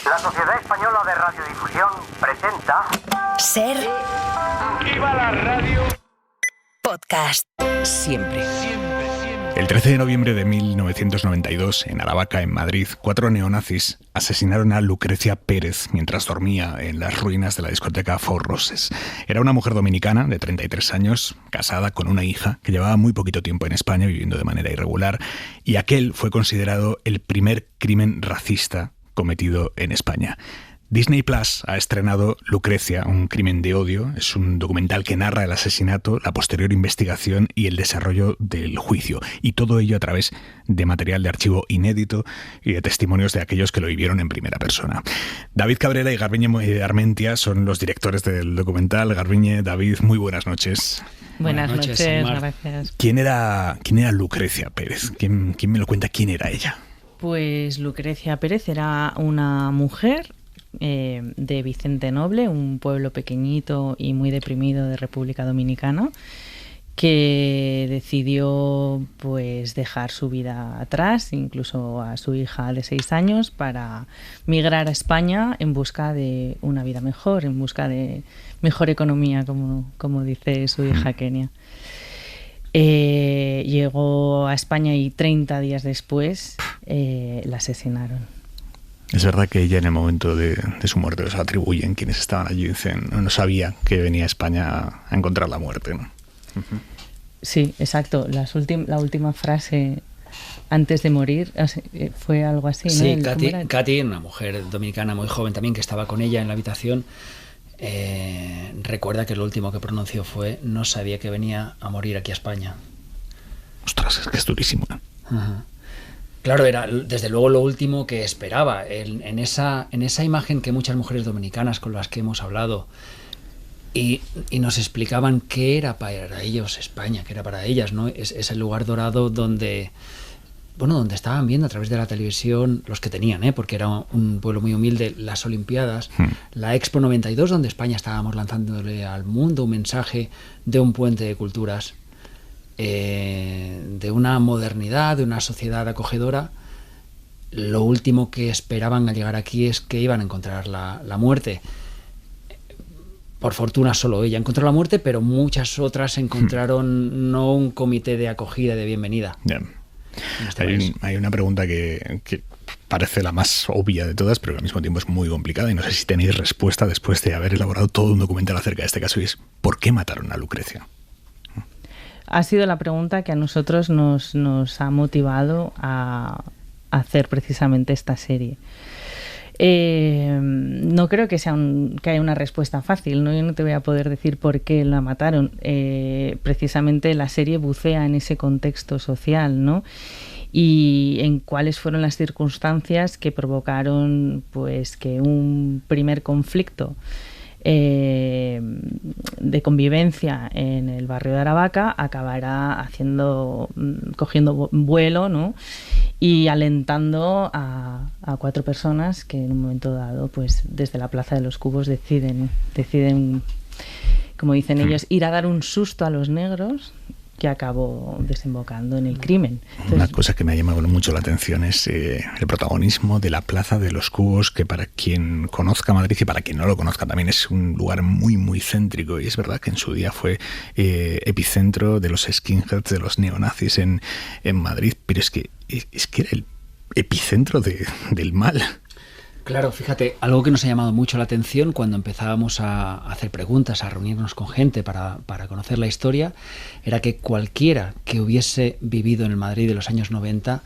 La Sociedad Española de Radiodifusión presenta... Ser... ¡Viva la radio! Podcast. Siempre. El 13 de noviembre de 1992, en Aravaca, en Madrid, 4 neonazis asesinaron a Lucrecia Pérez mientras dormía en las ruinas de la discoteca Four Roses. Era una mujer dominicana de 33 años, casada con una hija que llevaba muy poquito tiempo en España viviendo de manera irregular, y aquel fue considerado el primer crimen racista cometido en España. Disney Plus ha estrenado Lucrecia, un crimen de odio. Es un documental que narra el asesinato, la posterior investigación y el desarrollo del juicio. Y todo ello a través de material de archivo inédito y de testimonios de aquellos que lo vivieron en primera persona. David Cabrera y Garbiñe Armentia son los directores del documental. Garbiñe, David, muy buenas noches. Buenas noches, gracias. ¿Quién era Lucrecia Pérez? ¿Quién me lo cuenta? ¿Quién era ella? Pues Lucrecia Pérez era una mujer de Vicente Noble, un pueblo pequeñito y muy deprimido de República Dominicana, que decidió pues dejar su vida atrás, incluso a su hija de 6 años, para migrar a España en busca de una vida mejor, en busca de mejor economía, como dice su hija Kenia. Llegó a España y 30 días después la asesinaron. Es verdad que ella, en el momento de su muerte, os atribuyen quienes estaban allí, dicen, no sabía que venía a España a encontrar la muerte, ¿no? Uh-huh. Sí, exacto. La última frase antes de morir fue algo así, ¿no? Sí, Katy, una mujer dominicana muy joven también, que estaba con ella en la habitación, recuerda que lo último que pronunció fue: no sabía que venía a morir aquí a España. Ostras, es que es durísimo, ¿no? Uh-huh. Claro, era desde luego lo último que esperaba. En esa imagen que muchas mujeres dominicanas con las que hemos hablado y nos explicaban qué era para ellos España, qué era para ellas, ¿no? Es el lugar dorado donde estaban viendo a través de la televisión, los que tenían, porque era un pueblo muy humilde, las Olimpiadas, la Expo 92, donde España estábamos lanzándole al mundo un mensaje de un puente de culturas, de una modernidad, de una sociedad acogedora. Lo último que esperaban al llegar aquí es que iban a encontrar la muerte. Por fortuna solo ella encontró la muerte, pero muchas otras encontraron no un comité de acogida, de bienvenida. Yeah. Hay una pregunta que parece la más obvia de todas, pero al mismo tiempo es muy complicada, y no sé si tenéis respuesta después de haber elaborado todo un documental acerca de este caso, y es: ¿por qué mataron a Lucrecia? Ha sido la pregunta que a nosotros nos ha motivado a hacer precisamente esta serie. No creo que haya una respuesta fácil, ¿no? Yo no te voy a poder decir por qué la mataron. Precisamente la serie bucea en ese contexto social, ¿no? Y en cuáles fueron las circunstancias que provocaron pues que un primer conflicto de convivencia en el barrio de Aravaca acabará cogiendo vuelo, ¿no? Y alentando a 4 personas que en un momento dado, pues desde la Plaza de los Cubos deciden, como dicen ellos, ir a dar un susto a los negros, que acabó desembocando en el crimen. Entonces, una cosa que me ha llamado mucho la atención es el protagonismo de la Plaza de los Cubos, que para quien conozca Madrid y para quien no lo conozca también es un lugar muy, muy céntrico, y es verdad que en su día fue epicentro de los skinheads, de los neonazis en Madrid, pero es que era el epicentro del mal. Claro, fíjate, algo que nos ha llamado mucho la atención cuando empezábamos a hacer preguntas, a reunirnos con gente para conocer la historia, era que cualquiera que hubiese vivido en el Madrid de los años 90,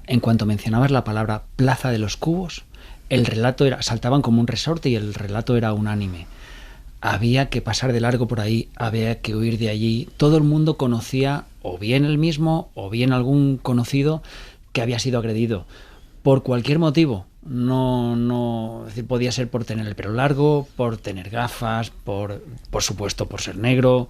en cuanto mencionabas la palabra Plaza de los Cubos, el relato saltaban como un resorte y el relato era unánime. Había que pasar de largo por ahí, había que huir de allí. Todo el mundo conocía o bien el mismo o bien algún conocido que había sido agredido por cualquier motivo. No, es decir, podía ser por tener el pelo largo, por tener gafas, por supuesto por ser negro.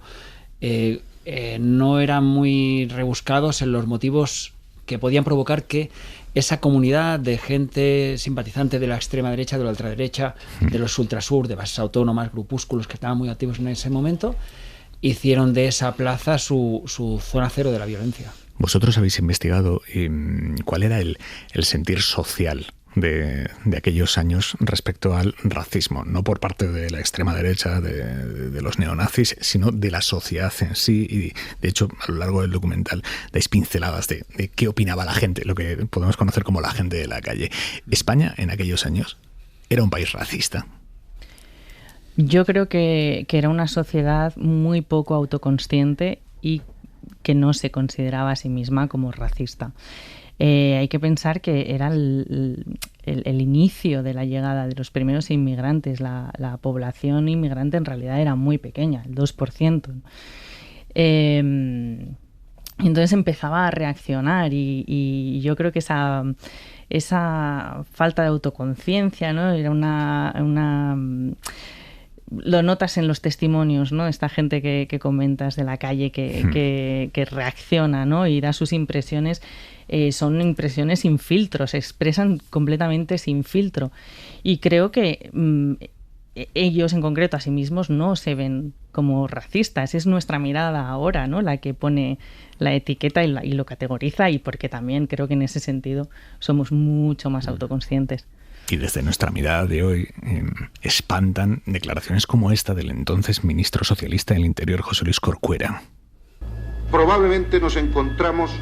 No eran muy rebuscados en los motivos que podían provocar que esa comunidad de gente simpatizante de la extrema derecha, de la ultraderecha, de los ultrasur, de bases autónomas, grupúsculos que estaban muy activos en ese momento, hicieron de esa plaza su zona cero de la violencia. Vosotros habéis investigado cuál era el sentir social de aquellos años respecto al racismo, no por parte de la extrema derecha, de los neonazis, sino de la sociedad en sí. Y de hecho, a lo largo del documental dais pinceladas de qué opinaba la gente, lo que podemos conocer como la gente de la calle. España en aquellos años era un país racista. Yo creo que era una sociedad muy poco autoconsciente y que no se consideraba a sí misma como racista. Hay que pensar que era el inicio de la llegada de los primeros inmigrantes. La población inmigrante en realidad era muy pequeña, el 2%. Entonces empezaba a reaccionar y yo creo que esa falta de autoconciencia, ¿no? Era una lo notas en los testimonios, ¿no? Esta gente que comentas de la calle que reacciona, ¿no? Y da sus impresiones. Son impresiones sin filtro, se expresan completamente sin filtro. Y creo que ellos en concreto a sí mismos no se ven como racistas. Es nuestra mirada ahora, ¿no? La que pone la etiqueta y lo categoriza, y porque también creo que en ese sentido somos mucho más autoconscientes. Y desde nuestra mirada de hoy espantan declaraciones como esta del entonces ministro socialista del Interior, José Luis Corcuera. Probablemente nos encontramos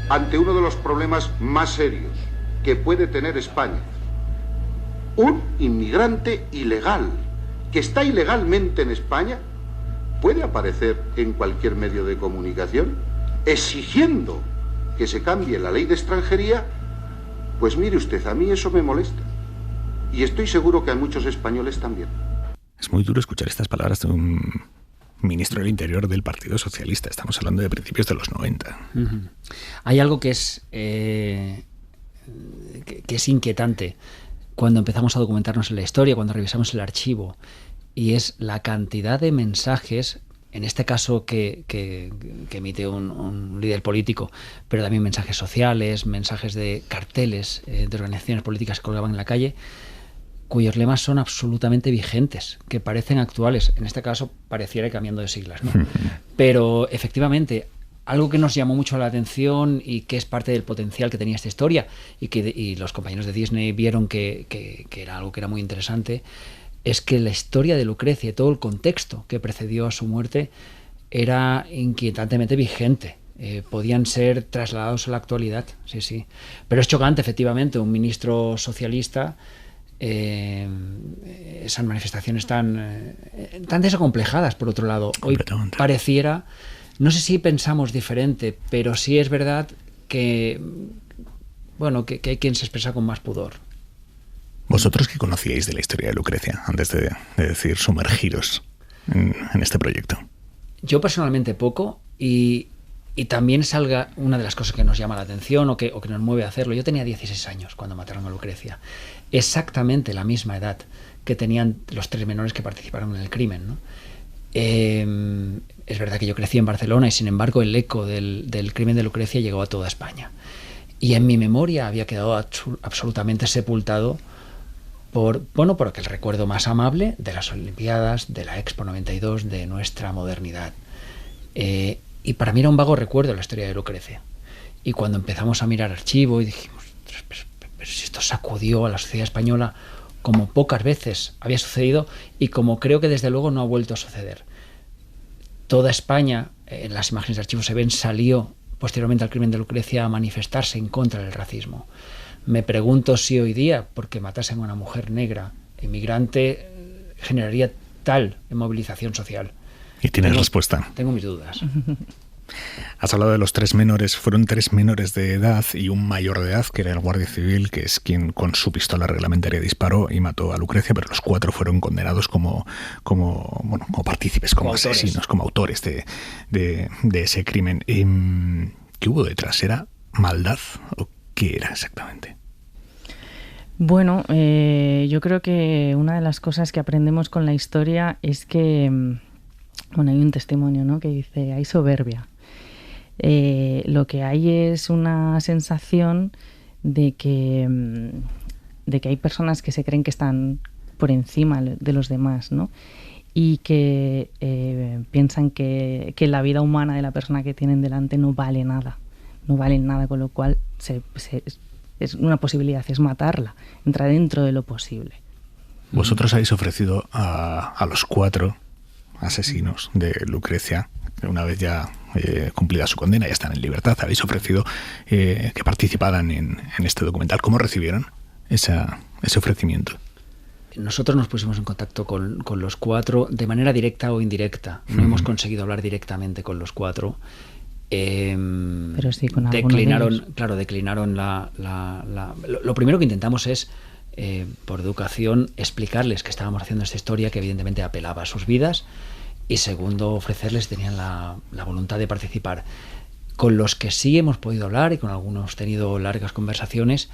ante uno de los problemas más serios que puede tener España. Un inmigrante ilegal que está ilegalmente en España puede aparecer en cualquier medio de comunicación exigiendo que se cambie la ley de extranjería. Pues mire usted, a mí eso me molesta. Y estoy seguro que a muchos españoles también. Es muy duro escuchar estas palabras de un ministro del Interior del Partido Socialista. Estamos hablando de principios de los 90. Uh-huh. Hay algo que es inquietante cuando empezamos a documentarnos en la historia, cuando revisamos el archivo, y es la cantidad de mensajes, en este caso que emite un líder político, pero también mensajes sociales, mensajes de carteles de organizaciones políticas que colgaban en la calle, cuyos lemas son absolutamente vigentes, que parecen actuales. En este caso pareciera ir cambiando de siglas, ¿no? Pero efectivamente, algo que nos llamó mucho la atención y que es parte del potencial que tenía esta historia y los compañeros de Disney vieron que era algo que era muy interesante, es que la historia de Lucrecia y todo el contexto que precedió a su muerte era inquietantemente vigente. Podían ser trasladados a la actualidad, sí. Pero es chocante, efectivamente, un ministro socialista, esas manifestaciones tan desacomplejadas, por otro lado. Hoy pareciera, no sé si pensamos diferente, pero sí es verdad que hay quien se expresa con más pudor. ¿Vosotros qué conocíais de la historia de Lucrecia antes de decir sumergiros en este proyecto? Yo personalmente poco, y también es una de las cosas que nos llama la atención o que nos mueve a hacerlo. Yo tenía 16 años cuando mataron a Lucrecia, exactamente la misma edad que tenían los 3 menores que participaron en el crimen, ¿no? Es verdad que yo crecí en Barcelona y sin embargo el eco del crimen de Lucrecia llegó a toda España, y en mi memoria había quedado absolutamente sepultado por aquel recuerdo más amable de las Olimpiadas, de la Expo 92, de nuestra modernidad. Y para mí era un vago recuerdo la historia de Lucrecia. Y cuando empezamos a mirar archivo y dijimos, pero si esto sacudió a la sociedad española como pocas veces había sucedido y como creo que desde luego no ha vuelto a suceder. Toda España, en las imágenes de archivo se ven, salió posteriormente al crimen de Lucrecia a manifestarse en contra del racismo. Me pregunto si hoy día, porque matasen a una mujer negra, inmigrante, generaría tal movilización social. ¿Y tienes respuesta? Tengo mis dudas. Has hablado de los 3 menores. Fueron 3 menores de edad y un mayor de edad, que era el guardia civil, que es quien con su pistola reglamentaria disparó y mató a Lucrecia, pero los 4 fueron condenados como partícipes, como asesinos, como autores de ese crimen. ¿Qué hubo detrás? ¿Era maldad o qué era exactamente? Bueno, yo creo que una de las cosas que aprendemos con la historia es que, hay un testimonio, ¿no?, que dice, hay soberbia. Lo que hay es una sensación de que hay personas que se creen que están por encima de los demás, ¿no? Y que piensan que la vida humana de la persona que tienen delante no vale nada, con lo cual se es una posibilidad, es matarla, entra dentro de lo posible. Vosotros habéis ofrecido a los 4 asesinos de Lucrecia, una vez ya cumplida su condena, ya están en libertad, habéis ofrecido que participaran en este documental. ¿Cómo recibieron ese ofrecimiento? Nosotros nos pusimos en contacto con los 4 de manera directa o indirecta. No hemos conseguido hablar directamente con los 4. Pero sí con declinaron lo primero que intentamos es, por educación, explicarles que estábamos haciendo esta historia que evidentemente apelaba a sus vidas, y segundo, ofrecerles, tenían la voluntad de participar. Con los que sí hemos podido hablar y con algunos tenido largas conversaciones,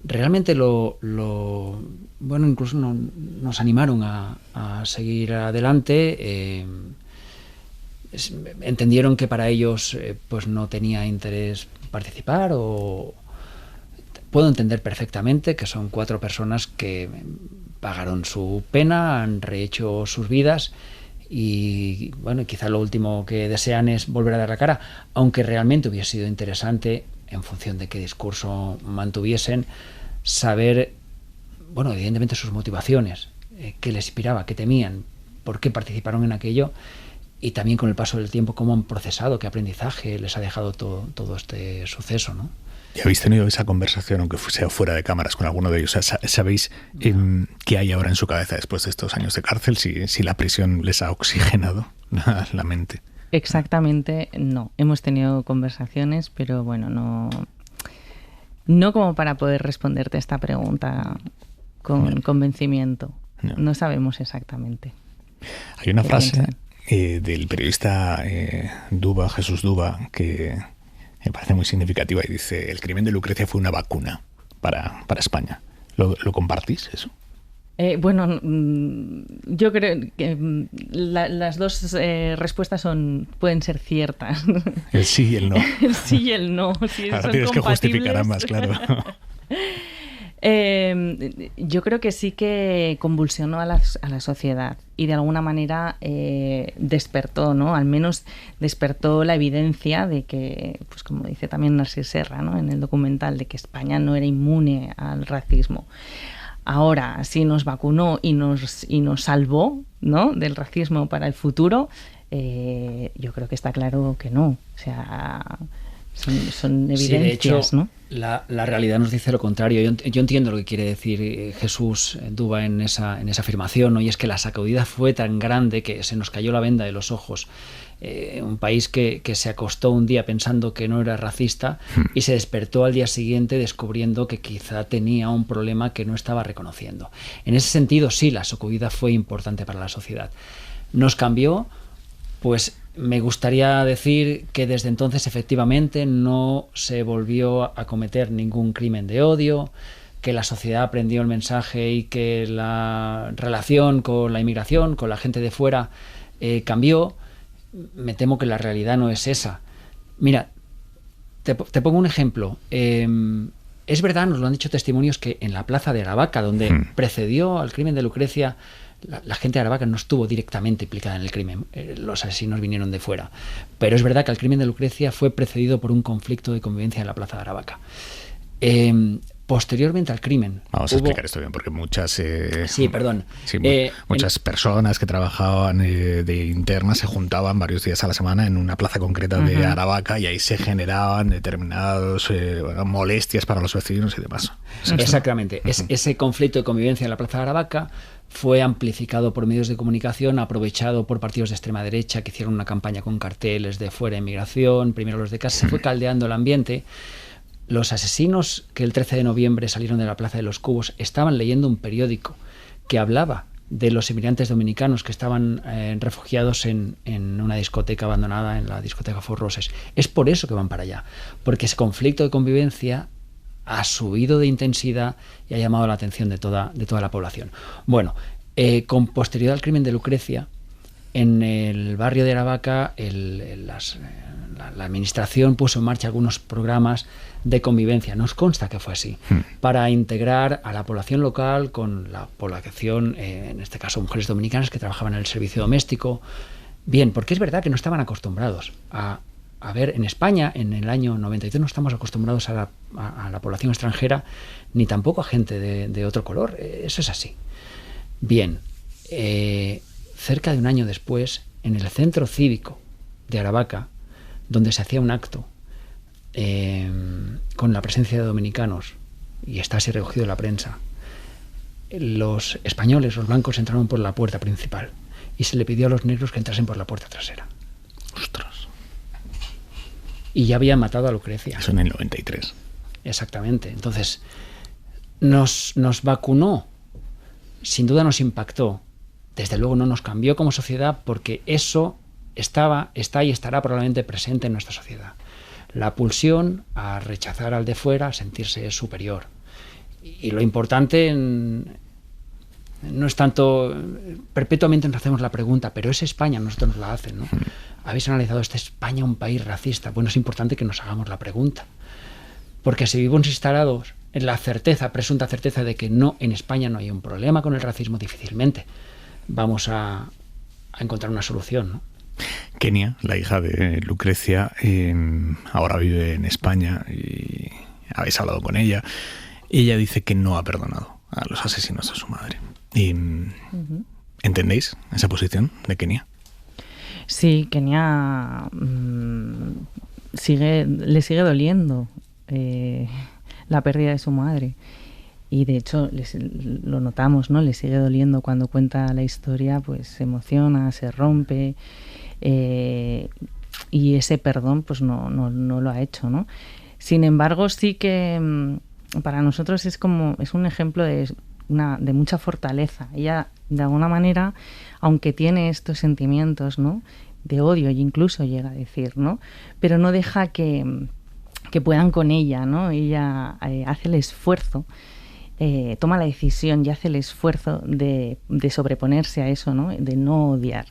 realmente bueno, incluso nos animaron a seguir adelante. Entendieron que para ellos pues no tenía interés participar, o puedo entender perfectamente que son 4 personas que pagaron su pena, han rehecho sus vidas y bueno, quizá lo último que desean es volver a dar la cara, aunque realmente hubiese sido interesante, en función de qué discurso mantuviesen, saber, bueno, evidentemente sus motivaciones, qué les inspiraba, qué temían, por qué participaron en aquello, y también con el paso del tiempo cómo han procesado, qué aprendizaje les ha dejado todo este suceso, ¿no? ¿Y habéis tenido esa conversación, aunque sea fuera de cámaras, con alguno de ellos? ¿Sabéis qué hay ahora en su cabeza después de estos años de cárcel? Si la prisión les ha oxigenado la mente. Exactamente, no. Hemos tenido conversaciones, pero bueno, no como para poder responderte esta pregunta con convencimiento. No sabemos exactamente. Hay una frase del periodista Jesús Duba, que me parece muy significativa, y dice: el crimen de Lucrecia fue una vacuna para España. ¿Lo compartís eso? Bueno, yo creo que las dos respuestas pueden ser ciertas. El sí y el no. El sí y el no. Sí, ahora tienes que justificar ambas, claro. Yo creo que sí que convulsionó a la sociedad y de alguna manera despertó, ¿no? Al menos despertó la evidencia de que, pues como dice también Narcís Serra, ¿no?, en el documental, de que España no era inmune al racismo. Ahora, si nos vacunó y nos salvó, ¿no?, del racismo para el futuro, yo creo que está claro que no. O sea, son evidencias, sí, de hecho, ¿no? La realidad nos dice lo contrario. Yo entiendo lo que quiere decir Jesús Duba en esa afirmación, ¿no? Y es que la sacudida fue tan grande que se nos cayó la venda de los ojos. Un país que se acostó un día pensando que no era racista y se despertó al día siguiente descubriendo que quizá tenía un problema que no estaba reconociendo. En ese sentido, sí, la sacudida fue importante para la sociedad. ¿Nos cambió? Pues me gustaría decir que desde entonces efectivamente no se volvió a cometer ningún crimen de odio, que la sociedad aprendió el mensaje y que la relación con la inmigración, con la gente de fuera, cambió. Me temo que la realidad no es esa. Mira, te pongo un ejemplo. Es verdad, nos lo han dicho testimonios, que en la plaza de Aravaca, donde precedió al crimen de Lucrecia, la gente de Aravaca no estuvo directamente implicada en el crimen. Los asesinos vinieron de fuera. Pero es verdad que el crimen de Lucrecia fue precedido por un conflicto de convivencia en la plaza de Aravaca. Posteriormente al crimen... Vamos a explicar esto bien, porque muchas... muchas personas que trabajaban de internas se juntaban varios días a la semana en una plaza concreta de Aravaca, y ahí se generaban determinados molestias para los vecinos y demás. Exactamente. Ese conflicto de convivencia en la plaza de Aravaca fue amplificado por medios de comunicación, aprovechado por partidos de extrema derecha que hicieron una campaña con carteles de fuera inmigración, primero los de casa. Se fue caldeando el ambiente. Los asesinos que el 13 de noviembre salieron de la Plaza de los Cubos estaban leyendo un periódico que hablaba de los inmigrantes dominicanos que estaban refugiados en una discoteca abandonada, en la discoteca Four Roses. Es por eso que van para allá, porque ese conflicto de convivencia ha subido de intensidad y ha llamado la atención de toda la población. Bueno, con posterioridad al crimen de Lucrecia, en el barrio de Aravaca, la administración puso en marcha algunos programas de convivencia. Nos consta que fue así, para integrar a la población local con la población, en este caso mujeres dominicanas que trabajaban en el servicio doméstico. Bien, porque es verdad que no estaban acostumbrados a a ver, en España, en el año 92, no estamos acostumbrados a la población extranjera, ni tampoco a gente de otro color. Eso es así. Bien, cerca de un año después, en el centro cívico de Aravaca, donde se hacía un acto con la presencia de dominicanos, y está así recogido en la prensa, los españoles, los blancos, entraron por la puerta principal y se le pidió a los negros que entrasen por la puerta trasera. Ostras. Y ya habían matado a Lucrecia. Eso en el 93. Exactamente. Entonces, nos vacunó, sin duda nos impactó, desde luego no nos cambió como sociedad, porque eso está y estará probablemente presente en nuestra sociedad. La pulsión a rechazar al de fuera, a sentirse superior. Y lo importante no es tanto, perpetuamente nos hacemos la pregunta, pero es España, nosotros nos la hacen, ¿no? ¿Habéis analizado esta España un país racista? Bueno, es importante que nos hagamos la pregunta. Porque si vivimos instalados en la certeza, presunta certeza de que no, en España no hay un problema con el racismo, difícilmente vamos a encontrar una solución, ¿no? Kenia, la hija de Lucrecia, ahora vive en España y habéis hablado con ella. Ella dice que no ha perdonado a los asesinos de su madre. ¿Entendéis esa posición de Kenia? Sí, Kenia le sigue doliendo la pérdida de su madre. Y de hecho lo notamos, ¿no? Le sigue doliendo cuando cuenta la historia, pues se emociona, se rompe, y ese perdón pues no lo ha hecho, ¿no? Sin embargo, sí que para nosotros es un ejemplo de mucha fortaleza. Ella, de alguna manera, aunque tiene estos sentimientos, ¿no?, de odio, y incluso llega a decir, ¿no?, pero no deja que puedan con ella, ¿no? Ella hace el esfuerzo, toma la decisión y hace el esfuerzo de sobreponerse a eso, ¿no?, de no odiar.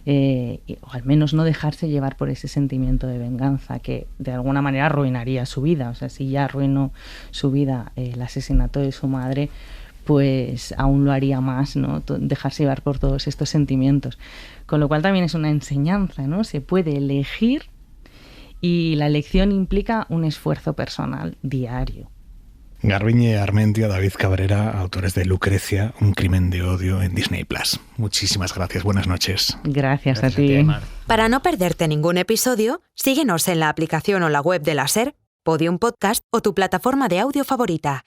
O al menos no dejarse llevar por ese sentimiento de venganza que de alguna manera arruinaría su vida. O sea, si ya arruinó su vida el asesinato de su madre, pues aún lo haría más, ¿no?, dejarse llevar por todos estos sentimientos. Con lo cual también es una enseñanza, ¿no? Se puede elegir y la elección implica un esfuerzo personal diario. Garbiñe Armentia, David Cabrera, autores de Lucrecia, un crimen de odio en Disney+. Muchísimas gracias, buenas noches. Gracias a ti. Mar. Para no perderte ningún episodio, síguenos en la aplicación o la web de la SER, Podium Podcast o tu plataforma de audio favorita.